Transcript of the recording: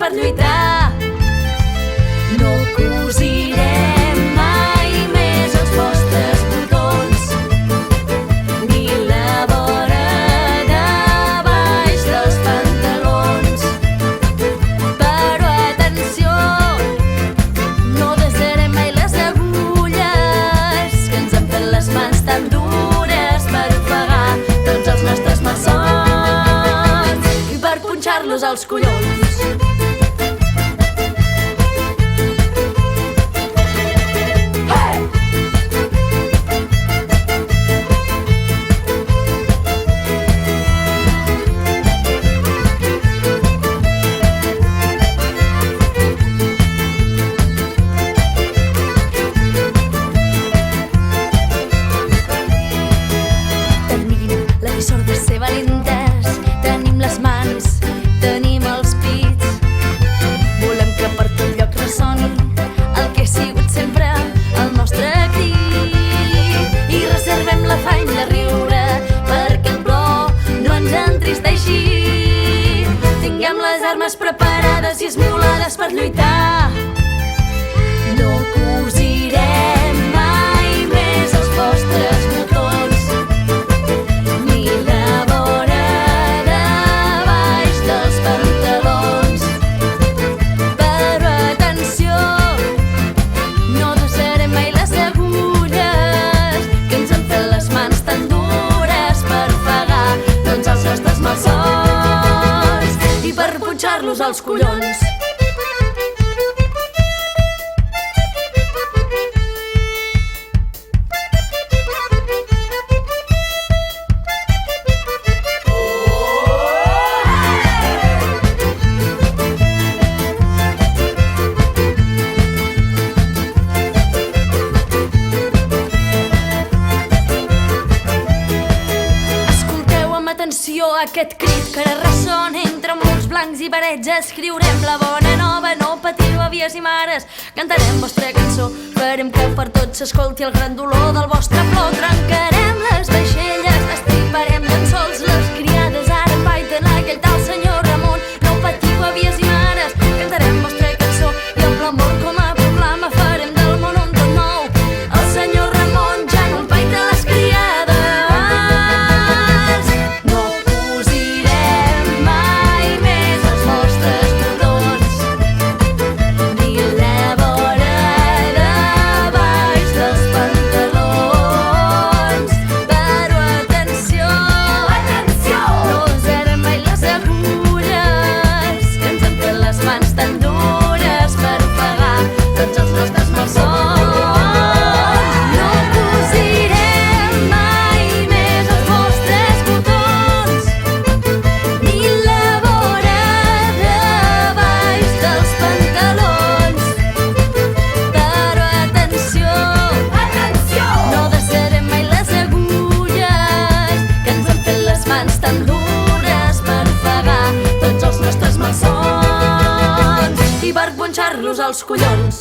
per lluitar. No cosirem mai més els vostres botons, ni la vora de baix dels pantalons. Però atenció, no desarem mai les agulles que ens han fet les mans tan dures per ofegar tots els nostres malsons i per punxar-los als collons. Sort de ser valentes, tenim les mans, tenim els pits. Volem que per tot lloc ressoni el que ha sigut sempre el nostre crit. I reservem l'afany de riure perquè el plor no ens entristeixi. Tinguem les armes preparades i esmiolades per lluitar. No cosirem mai més els vostres botons, punxar-los als collons. Escolteu amb atenció aquest crit que ressona entre murs blancs i parets. Escriurem la bona nova, no patiu, àvies i mares. Cantarem vostra cançó, farem que per tots s'escolti el gran dolor del vostre plor. Trencarem les vaixelles, estriparem llençols, les criades ara empaiten aquell tal senyor Ramon. No patiu, àvies i mares, cantarem vostra cançó i amb l'amor com a proclama farem del món un tot nou. El senyor Ramon ja no empaita les criades. No cosirem mai més els vostres botons, ni la vora de baix dels pantalons. Però atenció, atenció, no usarem mai les agulles que ens han fet les mans tan dures per ofegar tots els nostres malsons. No cosirem mai més els vostres botons, ni la vora de baix dels pantalons. Però atenció, atenció, no desarem mai les agulles que ens han fet les mans tan dures per ofegar tots els nostres malsons i per punxar-los als collons.